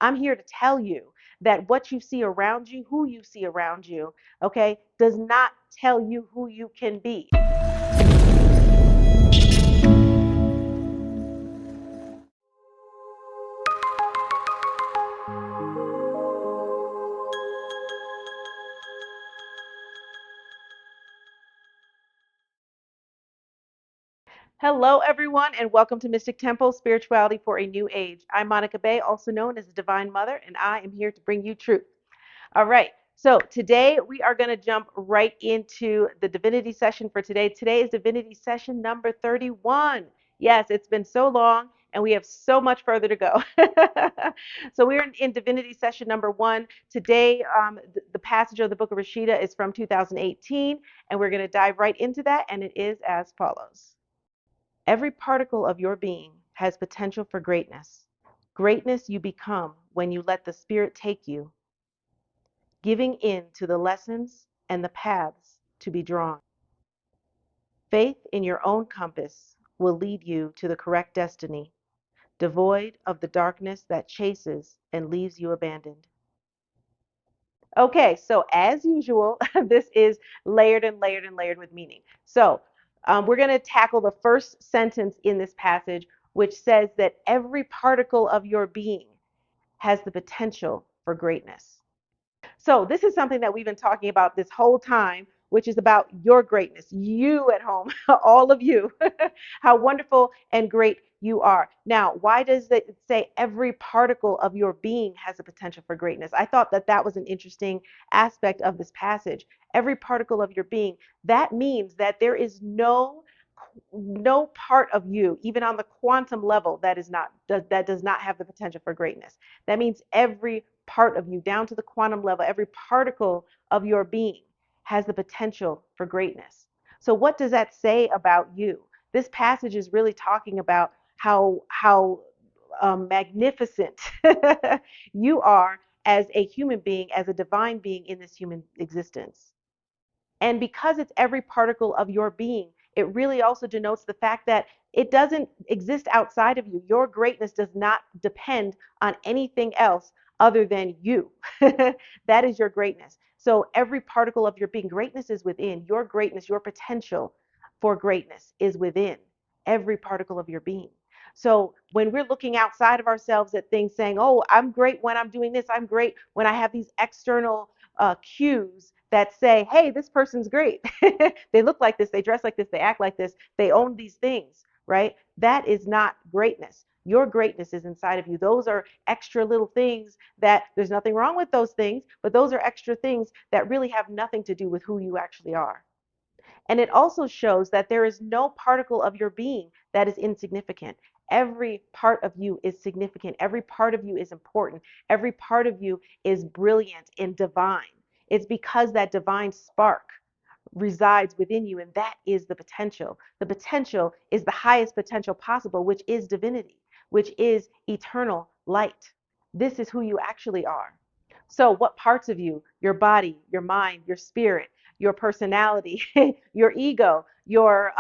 I'm here to tell you that what you see around you, who you see around you, okay, does not tell you who you can be. Hello, everyone, and welcome to Mystic Temple Spirituality for a New Age. I'm Monica Bay, also known as the Divine Mother, and I am here to bring you truth. All right, so today we are going to jump right into the Divinity session for today. Today is Divinity session number 31. Yes, it's been so long, and we have so much further to go. So we're in Divinity session number 1. Today, the passage of the Book of Rashida is from 2018, and we're going to dive right into that, and it is as follows. Every particle of your being has potential for greatness. Greatness you become when you let the Spirit take you, giving in to the lessons and the paths to be drawn. Faith in your own compass will lead you to the correct destiny, devoid of the darkness that chases and leaves you abandoned. Okay, so as usual, this is layered and layered and layered with meaning. So we're going to tackle the first sentence in this passage, which says that every particle of your being has the potential for greatness. So this is something that we've been talking about this whole time, which is about your greatness, you at home, all of you, how wonderful and great you are. Now, why does it say every particle of your being has a potential for greatness? I thought that that was an interesting aspect of this passage. Every particle of your being, that means that there is no part of you, even on the quantum level, that does not have the potential for greatness. That means every part of you, down to the quantum level, every particle of your being has the potential for greatness. So what does that say about you? This passage is really talking about how magnificent you are as a human being, as a divine being in this human existence. And because it's every particle of your being, it really also denotes the fact that it doesn't exist outside of you. Your greatness does not depend on anything else other than you. That is your greatness. So every particle of your being, greatness is within. Your greatness, your potential for greatness is within every particle of your being. So when we're looking outside of ourselves at things saying, oh, I'm great when I'm doing this, I'm great when I have these external cues that say, hey, this person's great. They look like this, they dress like this, they act like this, they own these things, right? That is not greatness. Your greatness is inside of you. Those are extra little things that there's nothing wrong with those things, but those are extra things that really have nothing to do with who you actually are. And it also shows that there is no particle of your being that is insignificant. Every part of you is significant. Every part of you is important. Every part of you is brilliant and divine. It's because that divine spark resides within you, and that is the potential. The potential is the highest potential possible, which is divinity, which is eternal light. This is who you actually are. So, what parts of you, your body, your mind, your spirit, your personality, your ego, your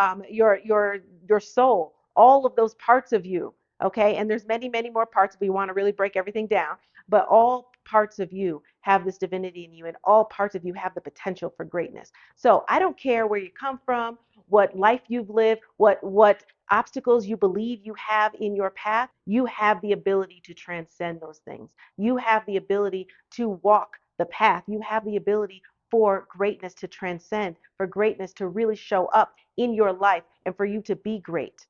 soul, all of those parts of you, okay? And there's many, many more parts. We want to really break everything down, but all parts of you have this divinity in you, and all parts of you have the potential for greatness. So I don't care where you come from, what life you've lived, what obstacles you believe you have in your path. You have the ability to transcend those things. You have the ability to walk the path. You have the ability for greatness to transcend, for greatness to really show up in your life, and for you to be great.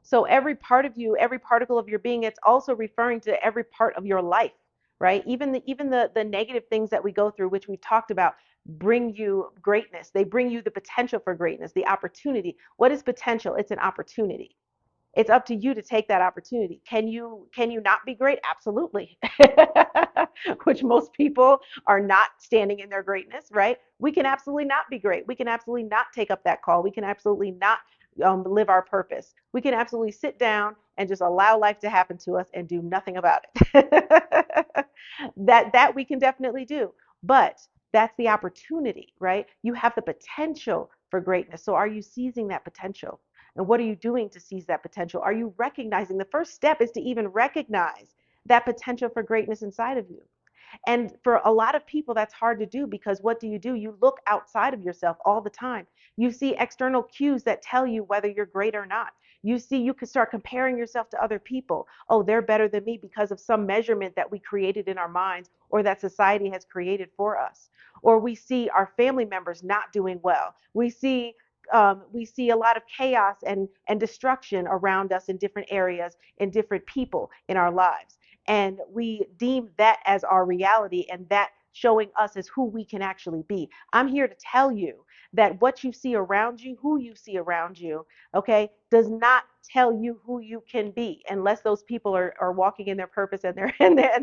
So every part of you, every particle of your being, it's also referring to every part of your life, right? Even the negative things that we go through, which we've talked about, bring you greatness. They bring you the potential for greatness, the opportunity. What is potential? It's an opportunity. It's up to you to take that opportunity. Can you not be great? Absolutely. Which most people are not standing in their greatness, right? We can absolutely not be great. We can absolutely not take up that call. We can absolutely not live our purpose. We can absolutely sit down and just allow life to happen to us and do nothing about it. That we can definitely do. But that's the opportunity, right? You have the potential for greatness. So are you seizing that potential? And what are you doing to seize that potential? Are you recognizing? The first step is to even recognize that potential for greatness inside of you. And for a lot of people, that's hard to do because what do? You look outside of yourself all the time. You see external cues that tell you whether you're great or not. You can start comparing yourself to other people. Oh, they're better than me because of some measurement that we created in our minds or that society has created for us. Or we see our family members not doing well. We see a lot of chaos and destruction around us in different areas, in different people in our lives, and we deem that as our reality and that showing us as who we can actually be. I'm here to tell you that what you see around you, who you see around you, okay, does not tell you who you can be unless those people are walking in their purpose and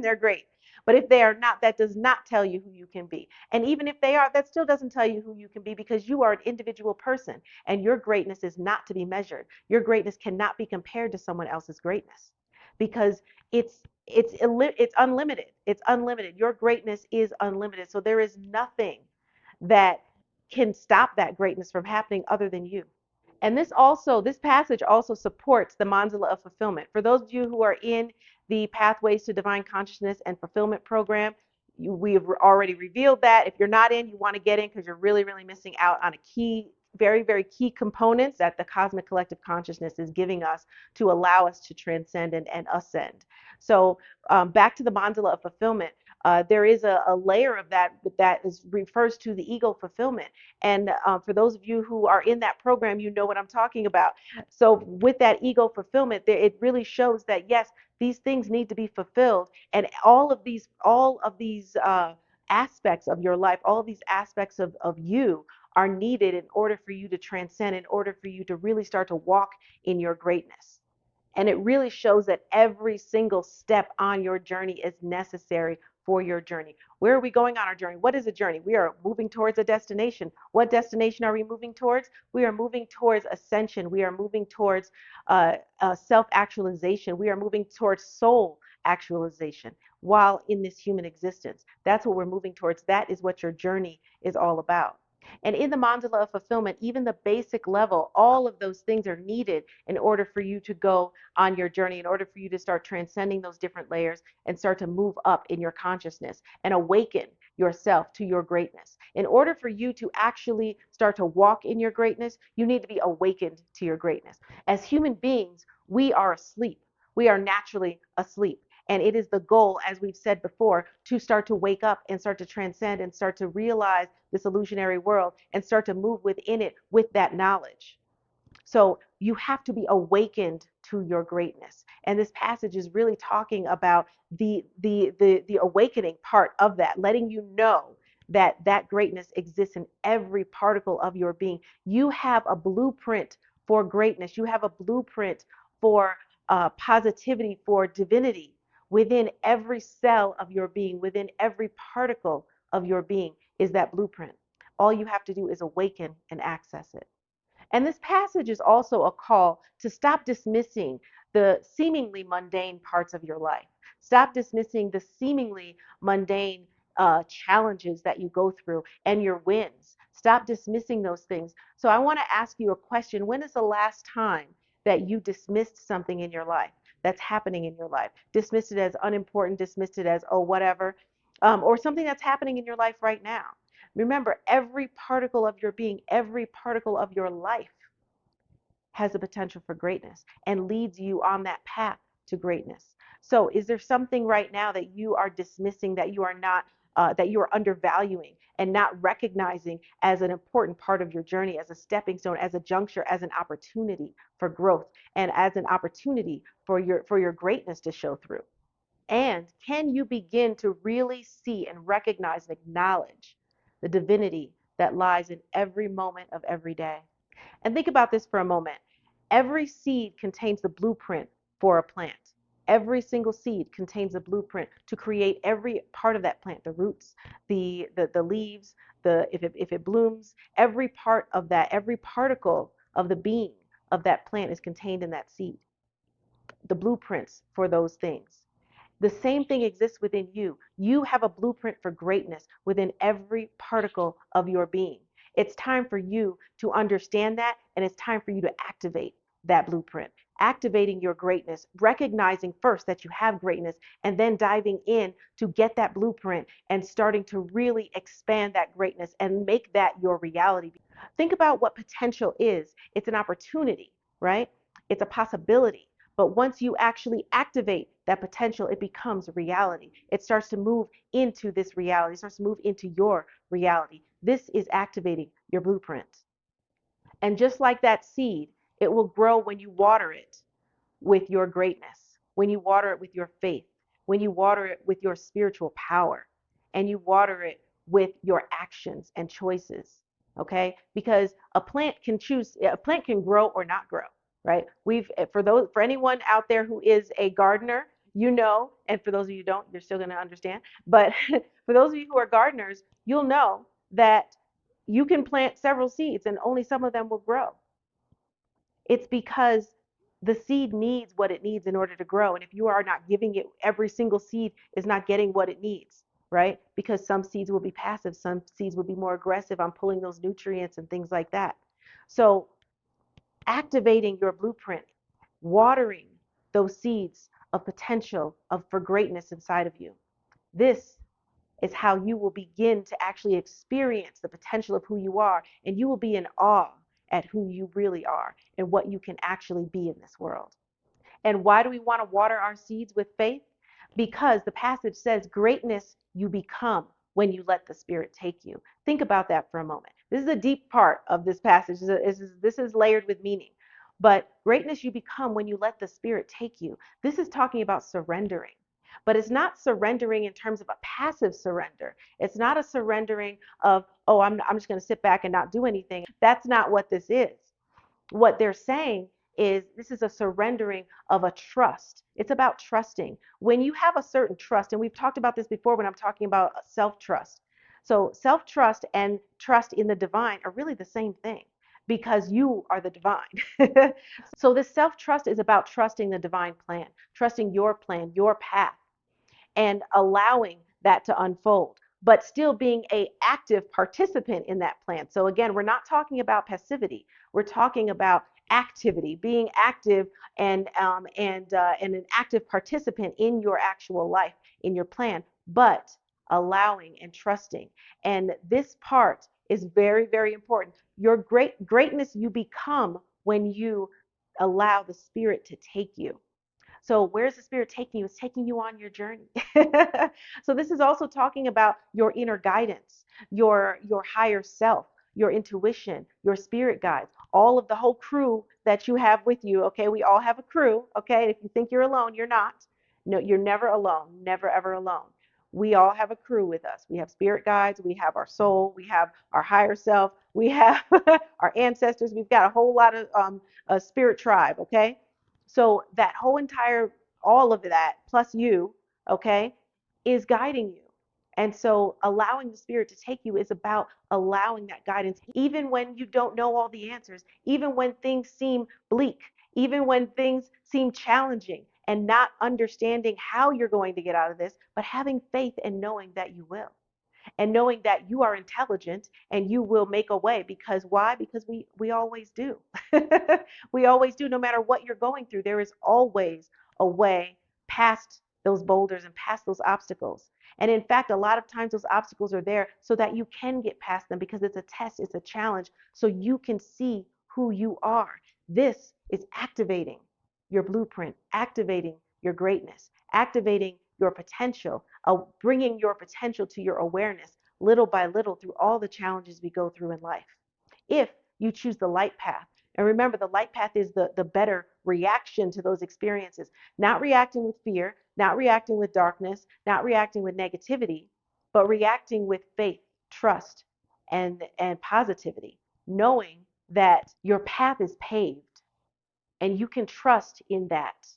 they're great. But if they are not, that does not tell you who you can be. And even if they are, that still doesn't tell you who you can be because you are an individual person and your greatness is not to be measured. Your greatness cannot be compared to someone else's greatness because it's unlimited. It's unlimited. Your greatness is unlimited. So there is nothing that can stop that greatness from happening other than you. And this passage also supports the mandala of fulfillment. For those of you who are in the Pathways to Divine Consciousness and Fulfillment program, we have already revealed that. If you're not in, you want to get in because you're really, really missing out on a key, very, very key components that the cosmic collective consciousness is giving us to allow us to transcend and ascend. So back to the mandala of fulfillment. There is a layer of that refers to the ego fulfillment. And for those of you who are in that program, you know what I'm talking about. So with that ego fulfillment, it really shows that yes, these things need to be fulfilled, and all of these aspects of your life, all of these aspects of you are needed in order for you to transcend, in order for you to really start to walk in your greatness. And it really shows that every single step on your journey is necessary for your journey. Where are we going on our journey? What is a journey? We are moving towards a destination. What destination are we moving towards? We are moving towards ascension. We are moving towards self-actualization. We are moving towards soul actualization while in this human existence. That's what we're moving towards. That is what your journey is all about. And in the mandala of fulfillment, even the basic level, all of those things are needed in order for you to go on your journey, in order for you to start transcending those different layers and start to move up in your consciousness and awaken yourself to your greatness. In order for you to actually start to walk in your greatness, you need to be awakened to your greatness. As human beings, we are asleep. We are naturally asleep. And it is the goal, as we've said before, to start to wake up and start to transcend and start to realize this illusionary world and start to move within it with that knowledge. So you have to be awakened to your greatness. And this passage is really talking about the awakening part of that, letting you know that that greatness exists in every particle of your being. You have a blueprint for greatness. You have a blueprint for positivity, for divinity within every cell of your being, within every particle of your being is that blueprint. All you have to do is awaken and access it. And this passage is also a call to stop dismissing the seemingly mundane parts of your life. Stop dismissing the seemingly mundane challenges that you go through and your wins. Stop dismissing those things. So I want to ask you a question. When is the last time that you dismissed something in your life that's happening in your life? Dismissed it as unimportant, dismissed it as, oh, whatever, or something that's happening in your life right now. Remember, every particle of your being, every particle of your life has the potential for greatness and leads you on that path to greatness. So, is there something right now that you are dismissing, that you are not, that you are undervaluing and not recognizing as an important part of your journey, as a stepping stone, as a juncture, as an opportunity for growth, and as an opportunity for your greatness to show through? And can you begin to really see and recognize and acknowledge the divinity that lies in every moment of every day? And think about this for a moment. Every seed contains the blueprint for a plant. Every single seed contains a blueprint to create every part of that plant, the roots, the leaves, if it blooms, every part of that, every particle of the being of that plant is contained in that seed. The blueprints for those things. The same thing exists within you. You have a blueprint for greatness within every particle of your being. It's time for you to understand that, and it's time for you to activate that blueprint. activating your greatness, recognizing first that you have greatness, and then diving in to get that blueprint and starting to really expand that greatness and make that your reality. Think about what potential is. It's an opportunity, right? It's a possibility. But once you actually activate that potential, it becomes reality. It starts to move into this reality, it starts to move into your reality. This is activating your blueprint. And just like that seed, it will grow when you water it with your greatness, when you water it with your faith, when you water it with your spiritual power, and you water it with your actions and choices. Okay? Because a plant can choose, a plant can grow or not grow, right? For anyone out there who is a gardener, you know, and for those of you who don't, you're still going to understand. But for those of you who are gardeners, you'll know that you can plant several seeds and only some of them will grow. It's because the seed needs what it needs in order to grow. And if you are not giving it, every single seed is not getting what it needs, right? Because some seeds will be passive, some seeds will be more aggressive on pulling those nutrients and things like that. So activating your blueprint, watering those seeds of potential for greatness inside of you. This is how you will begin to actually experience the potential of who you are, and you will be in awe at who you really are and what you can actually be in this world. And why do we want to water our seeds with faith? Because the passage says, greatness you become when you let the Spirit take you. Think about that for a moment. This is a deep part of this passage. This is layered with meaning. But greatness you become when you let the Spirit take you. This is talking about surrendering. But it's not surrendering in terms of a passive surrender. It's not a surrendering of, oh, I'm just going to sit back and not do anything. That's not what this is. What they're saying is this is a surrendering of a trust. It's about trusting. When you have a certain trust, and we've talked about this before when I'm talking about self-trust. So self-trust and trust in the divine are really the same thing because you are the divine. So this self-trust is about trusting the divine plan, your path, and allowing that to unfold, but still being an active participant in that plan. So again, we're not talking about passivity. We're talking about activity, being active and an active participant in your actual life, in your plan, but allowing and trusting. And this part is very, very important. Your greatness you become when you allow the Spirit to take you. So where's the Spirit taking you? It's taking you on your journey. So this is also talking about your inner guidance, your higher self, your intuition, your spirit guides, all of the whole crew that you have with you. Okay, we all have a crew. Okay, if you think you're alone, you're not. No, you're never alone, never ever alone. We all have a crew with us. We have spirit guides, we have our soul, we have our higher self, we have our ancestors. We've got a whole lot of a spirit tribe. Okay, so that whole entire, all of that, plus you, okay, is guiding you. And so allowing the Spirit to take you is about allowing that guidance, even when you don't know all the answers, even when things seem bleak, even when things seem challenging, and not understanding how you're going to get out of this, but having faith and knowing that you will, and knowing that you are intelligent and you will make a way. Because why? Because we always do. We always do. No matter what you're going through, there is always a way past those boulders and past those obstacles. And in fact, a lot of times those obstacles are there so that you can get past them, because it's a test, it's a challenge, so you can see who you are. This is activating your blueprint, activating your greatness, activating your potential, bringing your potential to your awareness little by little through all the challenges we go through in life. If you choose the light path, and remember, the light path is the better reaction to those experiences, not reacting with fear, not reacting with darkness, not reacting with negativity, but reacting with faith, trust, and positivity, knowing that your path is paved and you can trust in that.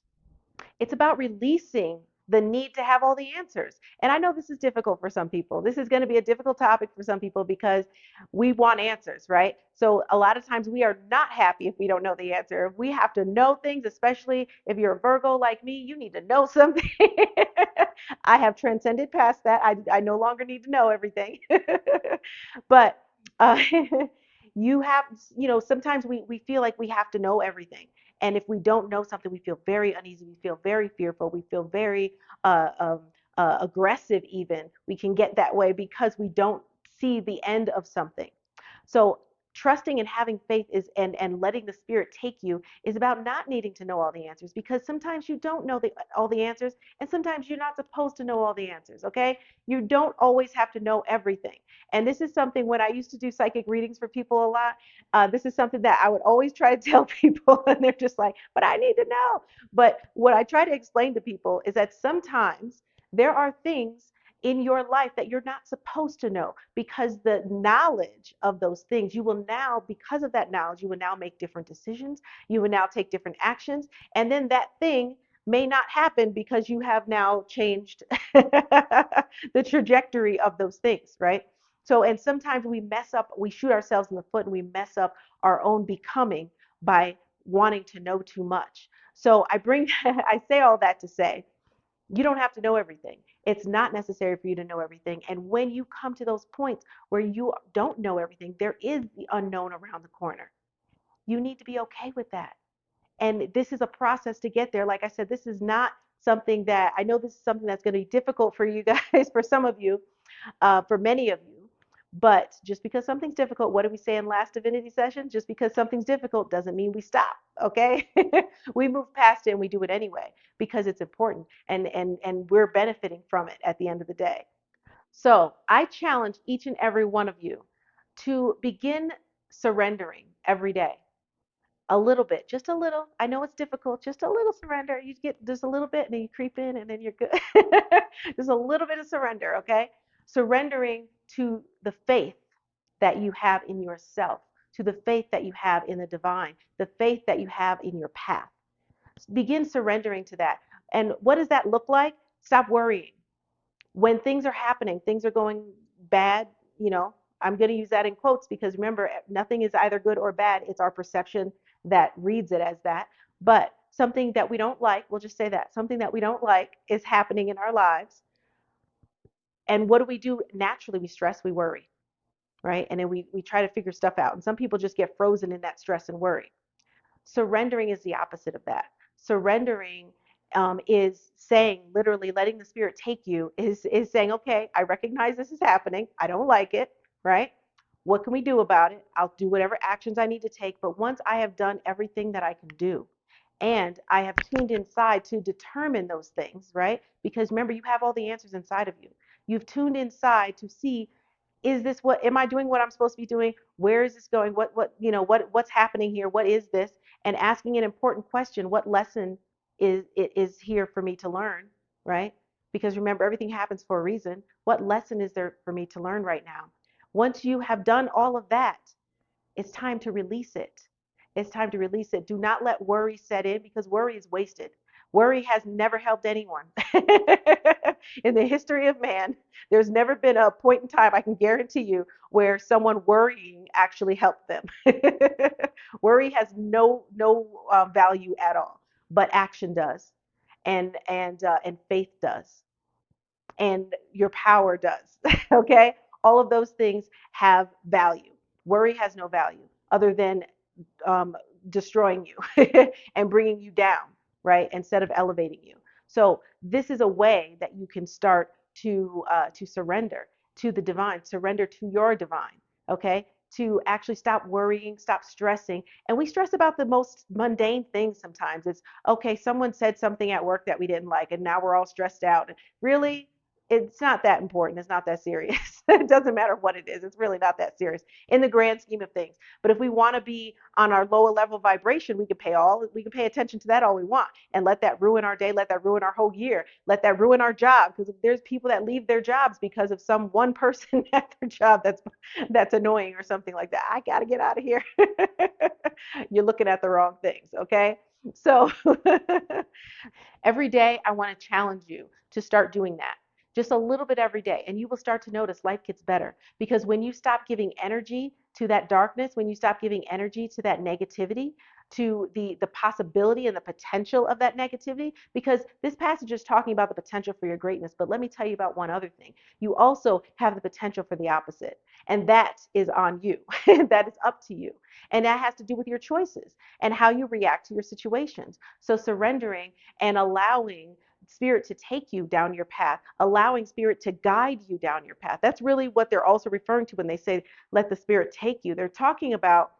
It's about releasing the need to have all the answers. And I know this is difficult for some people. This is going to be a difficult topic for some people because we want answers, right? So a lot of times we are not happy if we don't know the answer. We have to know things, especially if you're a Virgo like me, you need to know something. I have transcended past that. I no longer need to know everything. But uh, you have, sometimes we feel like we have to know everything. And if we don't know something, we feel very uneasy, we feel very fearful, we feel very uh, um, aggressive even. We can get that way because we don't see the end of something. So trusting and having faith is and letting the spirit take you is about not needing to know all the answers, because sometimes you don't know all the answers, and sometimes you're not supposed to know all the answers. Okay, you don't always have to know everything. And this is something, when I used to do psychic readings for people a lot, this is something that I would always try to tell people, and they're just like, but I need to know. But what I try to explain to people is that sometimes there are things in your life that you're not supposed to know, because the knowledge of those things, you will now, because of that knowledge, you will now make different decisions, you will now take different actions, and then that thing may not happen because you have now changed the trajectory of those things, right? So, and sometimes we mess up, we shoot ourselves in the foot, and we mess up our own becoming by wanting to know too much. So I bring, I say all that to say, you don't have to know everything. It's not necessary for you to know everything. And when you come to those points where you don't know everything, there is the unknown around the corner. You need to be okay with that. And this is a process to get there. Like I said, this is not something that, I know this is something that's going to be difficult for you guys, for some of you, for many of you. But just because something's difficult, what did we say in last Divinity session? Just because something's difficult doesn't mean we stop, okay? We move past it and we do it anyway because it's important, and we're benefiting from it at the end of the day. So I challenge each and every one of you to begin surrendering every day. A little bit, just a little. I know it's difficult, just a little surrender. You get just a little bit and then you creep in and then you're good. Just a little bit of surrender, okay? Surrendering to the faith that you have in yourself, to the faith that you have in the divine, the faith that you have in your path. Begin surrendering to that. And what does that look like? Stop worrying. When things are happening, things are going bad, you know, I'm going to use that in quotes because remember, nothing is either good or bad. It's our perception that reads it as that. But something that we don't like, we'll just say that something that we don't like is happening in our lives. And what do we do naturally? We stress, we worry, right? And then we try to figure stuff out. And some people just get frozen in that stress and worry. Surrendering is the opposite of that. Surrendering is saying, literally letting the spirit take you, is saying, okay, I recognize this is happening. I don't like it, right? What can we do about it? I'll do whatever actions I need to take. But once I have done everything that I can do, and I have tuned inside to determine those things, right? Because remember, you have all the answers inside of you. You've tuned inside to see, is this, what am I doing, what I'm supposed to be doing? Where is this going? What's happening here? What is this? And asking an important question, what lesson is here for me to learn, right? Because remember, everything happens for a reason. What lesson is there for me to learn right now? Once you have done all of that, it's time to release it. It's time to release it. Do not let worry set in, because worry is wasted. Worry has never helped anyone. In the history of man, there's never been a point in time, I can guarantee you, where someone worrying actually helped them. Worry has no value at all, but action does, and faith does, and your power does. Okay, all of those things have value. Worry has no value other than um, destroying you and bringing you down, right? Instead of elevating you. So this is a way that you can start to surrender to the divine, surrender to your divine. Okay, to actually stop worrying, stop stressing. And we stress about the most mundane things sometimes. It's okay, someone said something at work that we didn't like, and now we're all stressed out. Really, it's not that important. It's not that serious. It doesn't matter what it is. It's really not that serious in the grand scheme of things. But if we want to be on our lower level vibration, we can pay attention to that all we want, and let that ruin our day, let that ruin our whole year, let that ruin our job, because there's people that leave their jobs because of some one person at their job that's annoying or something like that. I got to get out of here. You're looking at the wrong things, okay? So every day, I want to challenge you to start doing that. Just a little bit every day, and you will start to notice life gets better. Because when you stop giving energy to that darkness, when you stop giving energy to that negativity, to the possibility and the potential of that negativity, because this passage is talking about the potential for your greatness. But let me tell you about one other thing. You also have the potential for the opposite, and that is on you. That is up to you. And that has to do with your choices and how you react to your situations. So surrendering and allowing spirit to take you down your path, allowing spirit to guide you down your path. That's really what they're also referring to when they say, let the spirit take you. They're talking about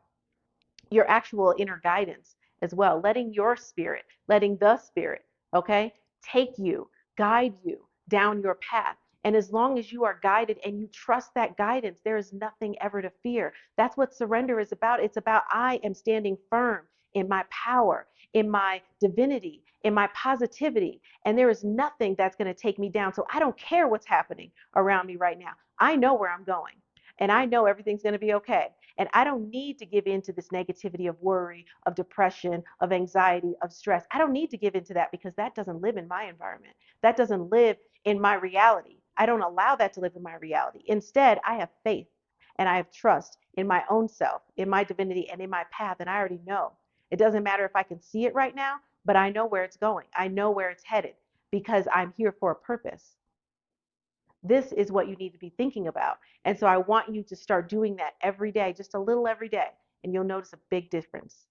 your actual inner guidance as well, letting your spirit, letting the spirit, okay, take you, guide you down your path. And as long as you are guided and you trust that guidance, there is nothing ever to fear. That's what surrender is about. It's about I am standing firm in my power, in my divinity, in my positivity, and there is nothing that's going to take me down. So I don't care what's happening around me right now. I know where I'm going, and I know everything's going to be okay. And I don't need to give in to this negativity of worry, of depression, of anxiety, of stress. I don't need to give into that, because that doesn't live in my environment. That doesn't live in my reality. I don't allow that to live in my reality. Instead, I have faith and I have trust in my own self, in my divinity, and in my path. And I already know. It doesn't matter if I can see it right now, but I know where it's going. I know where it's headed, because I'm here for a purpose. This is what you need to be thinking about. And so I want you to start doing that every day, just a little every day, and you'll notice a big difference.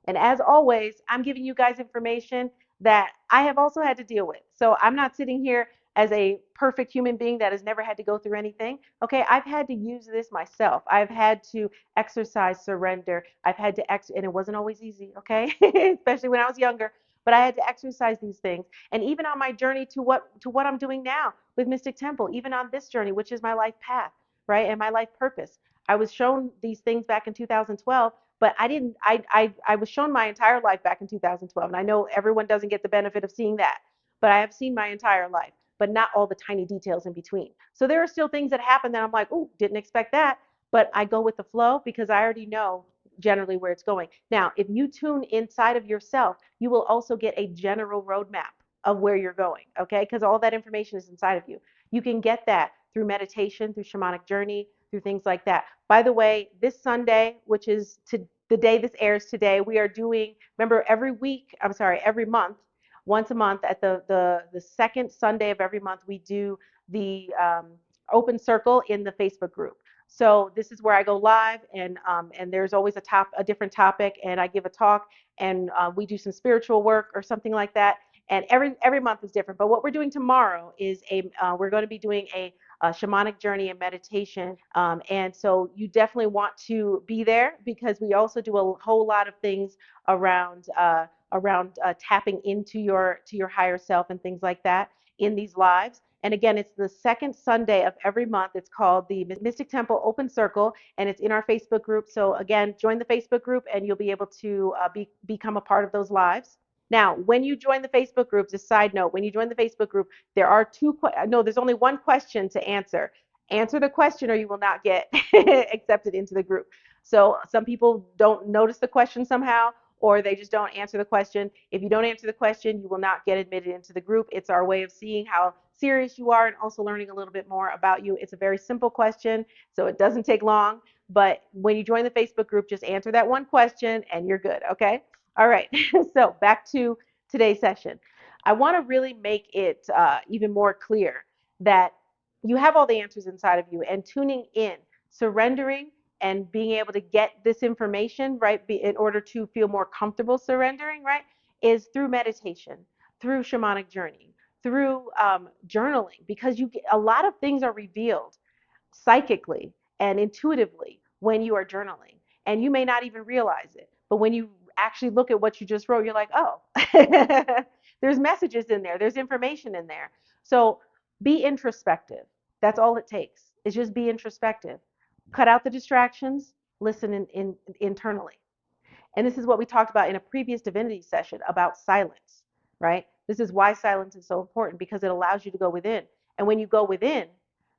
And as always, I'm giving you guys information that I have also had to deal with. So I'm not sitting here as a perfect human being that has never had to go through anything. Okay, I've had to use this myself. I've had to exercise surrender. I've had to and it wasn't always easy, okay? Especially when I was younger. But I had to exercise these things. And even on my journey to what I'm doing now with Mystic Temple, even on this journey, which is my life path, right? And my life purpose. I was shown these things back in 2012, but I didn't I was shown my entire life back in 2012, and I know everyone doesn't get the benefit of seeing that, but I have seen my entire life, but not all the tiny details in between. So there are still things that happen that I'm like, oh, didn't expect that, but I go with the flow because I already know generally where it's going. Now, if you tune inside of yourself, you will also get a general roadmap of where you're going, okay? Because all that information is inside of you. You can get that through meditation, through shamanic journey, through things like that. By the way, this Sunday, which is the day this airs today, we are doing, remember, every month, once a month at the second Sunday of every month, we do the open circle in the Facebook group. So this is where I go live, and there's always a different topic, and I give a talk, and we do some spiritual work or something like that. And every month is different. But what we're doing tomorrow is we're going to be doing a shamanic journey and meditation. And so you definitely want to be there, because we also do a whole lot of things around tapping into your higher self and things like that in these lives. And again, it's the second Sunday of every month. It's called the Mystic Temple Open Circle, and it's in our Facebook group. So again, join the Facebook group, and you'll be able to become a part of those lives. Now, when you join the Facebook group, just side note, when you join the Facebook group, there are there's only one question to answer. Answer the question or you will not get accepted into the group. So some people don't notice the question somehow, or they just don't answer the question. If you don't answer the question, you will not get admitted into the group. It's our way of seeing how serious you are and also learning a little bit more about you. It's a very simple question, so it doesn't take long. But when you join the Facebook group, just answer that one question and you're good, okay? All right, so back to today's session. I want to really make it even more clear that you have all the answers inside of you, and tuning in, surrendering, and being able to get this information, right, in order to feel more comfortable surrendering, right, is through meditation, through shamanic journey, through journaling, because a lot of things are revealed psychically and intuitively when you are journaling. And you may not even realize it. But when you actually look at what you just wrote, you're like, oh, there's messages in there, there's information in there. So be introspective. That's all it takes, is just be introspective. Cut out the distractions, listen internally. And this is what we talked about in a previous divinity session about silence, right? This is why silence is so important, because it allows you to go within. And when you go within,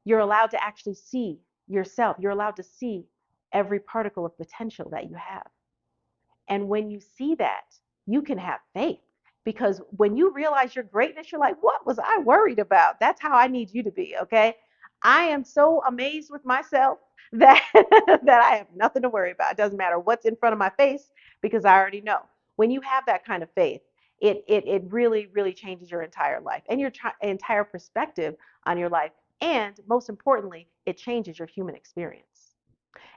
you're allowed to actually see yourself. You're allowed to see every particle of potential that you have. And when you see that, you can have faith, because when you realize your greatness, you're like, what was I worried about? That's how I need you to be, okay? I am so amazed with myself that that I have nothing to worry about. It doesn't matter what's in front of my face because I already know. When you have that kind of faith, it really, really changes your entire life and your entire perspective on your life. And most importantly, it changes your human experience.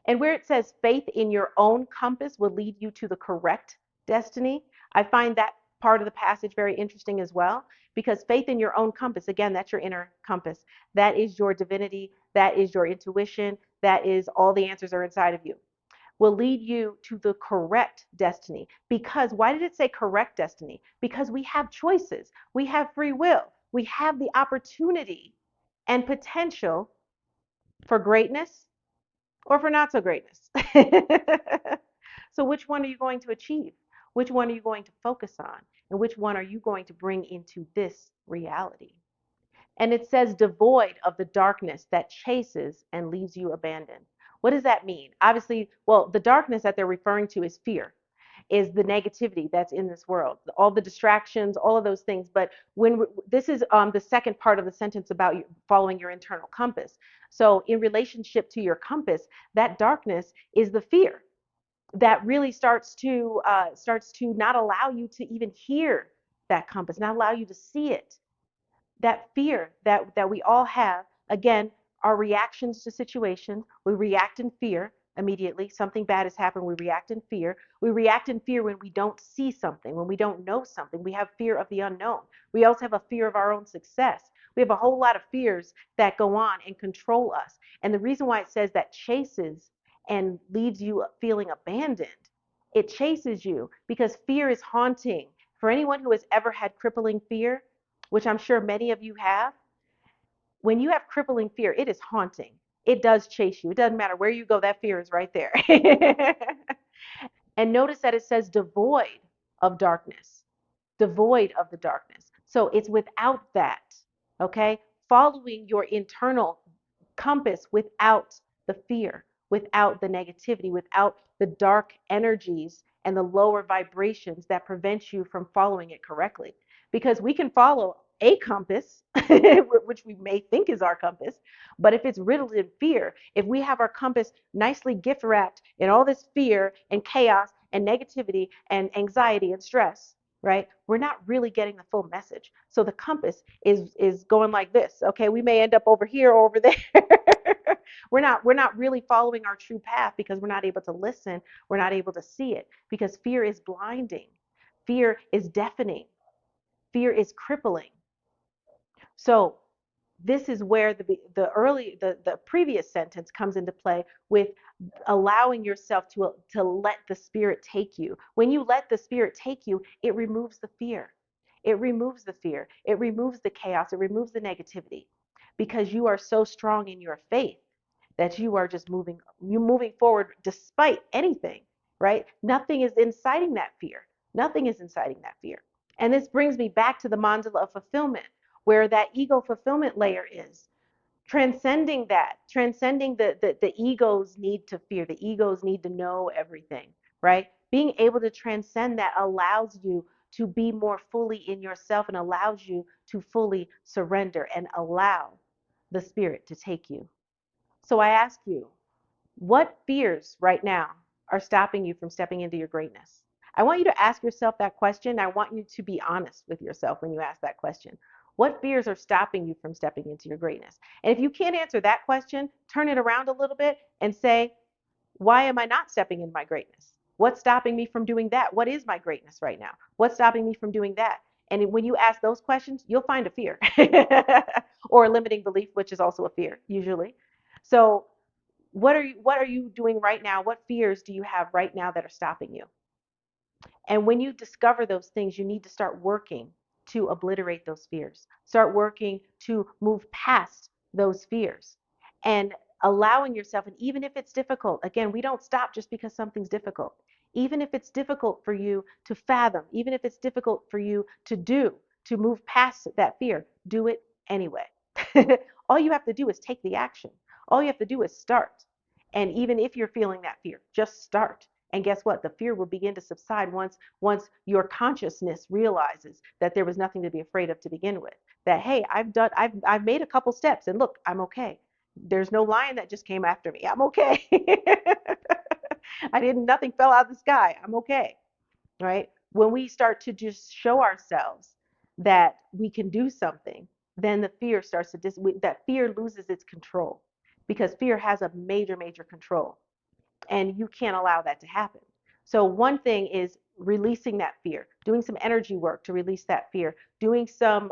And where it says faith in your own compass will lead you to the correct destiny, I find that part of the passage very interesting as well, because faith in your own compass, again, that's your inner compass. That is your divinity. That is your intuition. That is all the answers are inside of you. Will lead you to the correct destiny. Because why did it say correct destiny? Because we have choices. We have free will. We have the opportunity and potential for greatness or for not so greatness. So, which one are you going to achieve? Which one are you going to focus on? And which one are you going to bring into this reality? And it says, devoid of the darkness that chases and leaves you abandoned. What does that mean? Obviously, well, the darkness that they're referring to is fear, is the negativity that's in this world, all the distractions, all of those things. But when this is the second part of the sentence about following your internal compass. So, in relationship to your compass, that darkness is the fear that really starts to not allow you to even hear that compass, not allow you to see it. That fear that we all have, again, our reactions to situations, we react in fear immediately. Something bad has happened, we react in fear. We react in fear when we don't see something, when we don't know something. We have fear of the unknown. We also have a fear of our own success. We have a whole lot of fears that go on and control us. And the reason why it says that chases and leaves you feeling abandoned, it chases you because fear is haunting. For anyone who has ever had crippling fear, which I'm sure many of you have, when you have crippling fear, it is haunting. It does chase you. It doesn't matter where you go, that fear is right there. And notice that it says devoid of darkness, devoid of the darkness. So it's without that, okay? Following your internal compass without the fear, without the negativity, without the dark energies and the lower vibrations that prevent you from following it correctly. Because we can follow a compass, which we may think is our compass, but if it's riddled in fear, if we have our compass nicely gift wrapped in all this fear and chaos and negativity and anxiety and stress, right? We're not really getting the full message. So the compass is going like this. Okay, we may end up over here or over there. we're not really following our true path because we're not able to listen, we're not able to see it because fear is blinding. Fear is deafening. Fear is crippling. So this is where the previous sentence comes into play with allowing yourself to let the spirit take you. When you let the spirit take you, it removes the fear. It removes the fear. It removes the chaos. It removes the negativity because you are so strong in your faith that you are just moving forward despite anything, right? Nothing is inciting that fear. Nothing is inciting that fear. And this brings me back to the mandala of fulfillment, where that ego fulfillment layer is. Transcending that, transcending the ego's need to fear, the ego's need to know everything, right? Being able to transcend that allows you to be more fully in yourself and allows you to fully surrender and allow the spirit to take you. So I ask you, what fears right now are stopping you from stepping into your greatness? I want you to ask yourself that question. I want you to be honest with yourself when you ask that question. What fears are stopping you from stepping into your greatness? And if you can't answer that question, turn it around a little bit and say, why am I not stepping into my greatness? What's stopping me from doing that? What is my greatness right now? What's stopping me from doing that? And when you ask those questions, you'll find a fear or a limiting belief, which is also a fear usually. So what are you doing right now? What fears do you have right now that are stopping you? And when you discover those things, you need to start working to obliterate those fears. Start working to move past those fears and allowing yourself, and even if it's difficult, again, we don't stop just because something's difficult. Even if it's difficult for you to fathom, even if it's difficult for you to move past that fear, do it anyway. All you have to do is take the action. All you have to do is start. And even if you're feeling that fear, just start. And guess what? The fear will begin to subside once your consciousness realizes that there was nothing to be afraid of to begin with. That hey, I've made a couple steps and look, I'm okay. There's no lion that just came after me. I'm okay. Nothing fell out of the sky. I'm okay. Right? When we start to just show ourselves that we can do something, then the fear starts to that fear loses its control, because fear has a major, major control, and you can't allow that to happen. So one thing is releasing that fear, doing some energy work to release that fear, doing some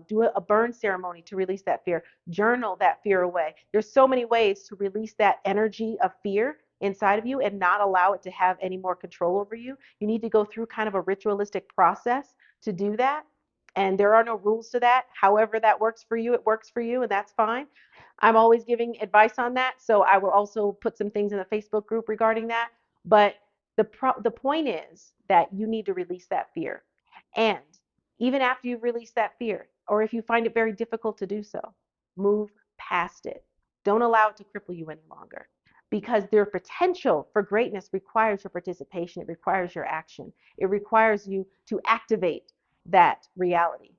do a burn ceremony to release that fear, journal that fear away. There's so many ways to release that energy of fear inside of you and not allow it to have any more control over you. You need to go through kind of a ritualistic process to do that. And there are no rules to that. However that works for you, it works for you, and that's fine. I'm always giving advice on that, so I will also put some things in the Facebook group regarding that. But the point is that you need to release that fear. And even after you've released that fear, or if you find it very difficult to do so, move past it. Don't allow it to cripple you any longer, because their potential for greatness requires your participation. It requires your action. It requires you to activate that reality.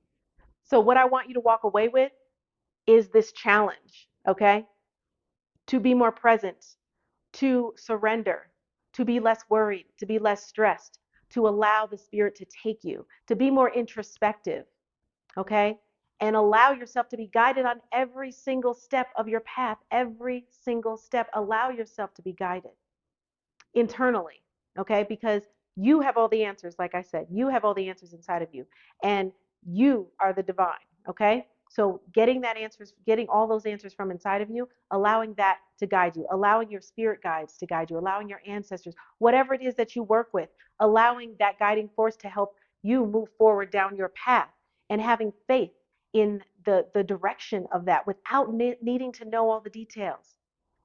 So what I want you to walk away with is this challenge, okay? To be more present, to surrender, to be less worried, to be less stressed, to allow the spirit to take you, to be more introspective, okay? And allow yourself to be guided on every single step of your path, every single step. Allow yourself to be guided internally, okay? Because you have all the answers, like I said, you have all the answers inside of you, and you are the divine, okay? So getting all those answers from inside of you, allowing that to guide you, allowing your spirit guides to guide you, allowing your ancestors, whatever it is that you work with, allowing that guiding force to help you move forward down your path, and having faith in the direction of that without needing to know all the details,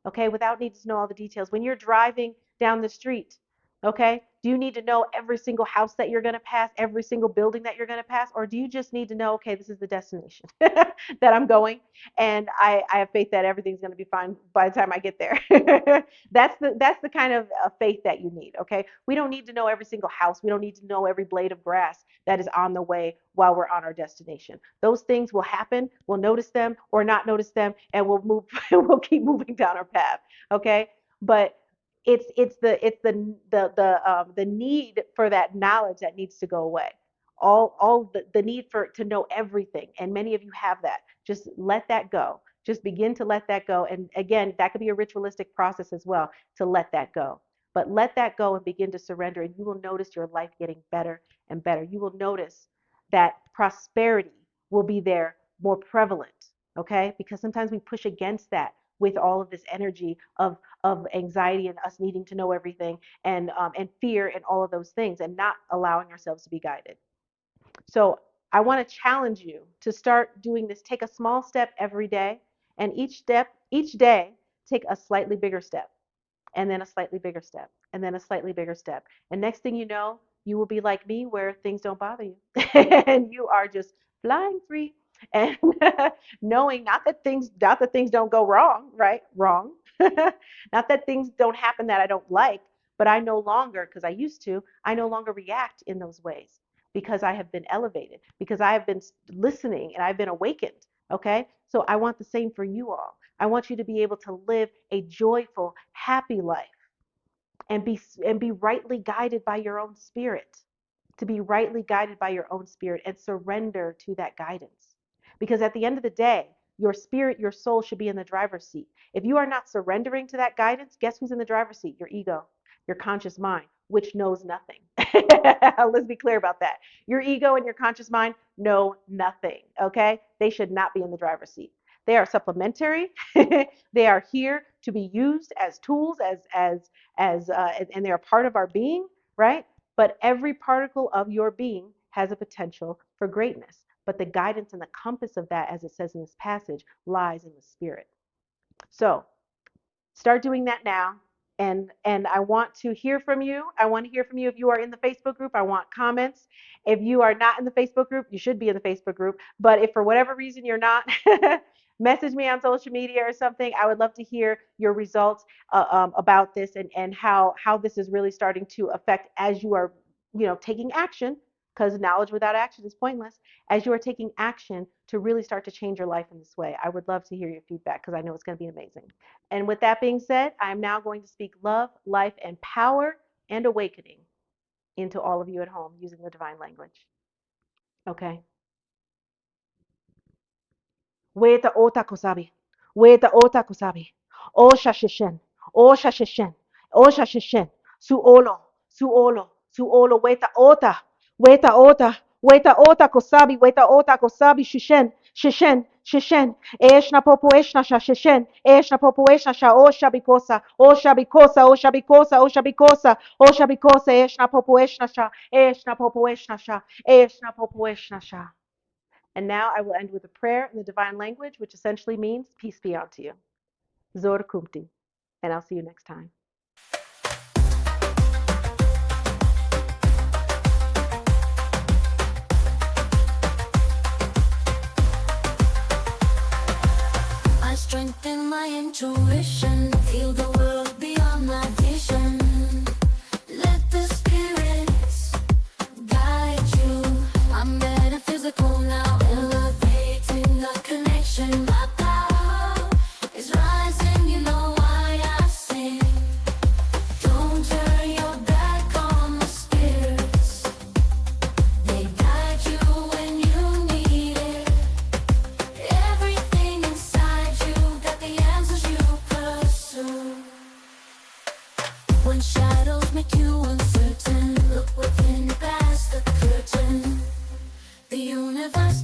okay, without needing to know all the details. When you're driving down the street, okay, do you need to know every single house that you're going to pass, every single building that you're going to pass? Or do you just need to know, okay, this is the destination that I'm going, and I have faith that everything's going to be fine by the time I get there? That's the kind of faith that you need, okay? We don't need to know every single house. We don't need to know every blade of grass that is on the way while we're on our destination. Those things will happen. We'll notice them or not notice them, and we'll move. We'll keep moving down our path, okay? But it's the need for that knowledge that needs to go away. All the need for to know everything, and many of you have that. Just let that go. Just begin to let that go. And again, that could be a ritualistic process as well, to let that go. But let that go and begin to surrender, and you will notice your life getting better and better. You will notice that prosperity will be there more prevalent, okay? Because sometimes we push against that with all of this energy of anxiety and us needing to know everything, and fear and all of those things, and not allowing ourselves to be guided. So I want to challenge you to start doing this. Take a small step every day, and each day, take a slightly bigger step, and then a slightly bigger step, and then a slightly bigger step. And next thing you know, you will be like me, where things don't bother you, and you are just flying free, and knowing not that things don't go wrong, right? Wrong. Not that things don't happen that I don't like, but I no longer, because I no longer react in those ways, because I have been elevated, because I have been listening, and I've been awakened. Okay? So I want the same for you all. I want you to be able to live a joyful, happy life, and be rightly guided by your own spirit. To be rightly guided by your own spirit and surrender to that guidance. Because at the end of the day, your spirit, your soul should be in the driver's seat. If you are not surrendering to that guidance, guess who's in the driver's seat? Your ego, your conscious mind, which knows nothing. Let's be clear about that. Your ego and your conscious mind know nothing, okay? They should not be in the driver's seat. They are supplementary. They are here to be used as tools, and they're a part of our being, right? But every particle of your being has a potential for greatness. But the guidance and the compass of that, as it says in this passage, lies in the spirit. So start doing that now. And I want to hear from you. I want to hear from you if you are in the Facebook group. I want comments. If you are not in the Facebook group, you should be in the Facebook group. But if for whatever reason you're not, message me on social media or something. I would love to hear your results about this, and how this is really starting to affect as you are taking action. because knowledge without action is pointless, as you are taking action to really start to change your life in this way. I would love to hear your feedback because I know it's going to be amazing. And with that being said, I am now going to speak love, life, and power and awakening into all of you at home using the divine language. Okay. Weta ota kosabi. Weta ota kosabi. Osha shishen. Osha shishen. Osha shishen. Suolo. Suolo. Suolo. Weta ota. Weta ota. Weta ota kosabi. Weta ota kosabi shishen. Shishen. Shishen. Eshna popo eshna sha shishen. Eshna popo eshna sha osha bikosa. Osha bikosa. Osha bikosa. Osha bikosa. Osha bikosa. Eshna popo eshna sha. Eshna popo eshna sha. Eshna popo eshna sha. And now I will end with a prayer in the divine language, which essentially means peace be unto you. Zor kumti. And I'll see you next time. I strengthen my intuition, feel the world beyond my vision. Let the spirits guide you. I'm metaphysical now, elevating the connection. My power is rising, you know why I sing. Don't turn your back on the spirits. They guide you when you need it. Everything inside you got the answers you pursue. When shadows make you uncertain, look within, past the curtain. The universe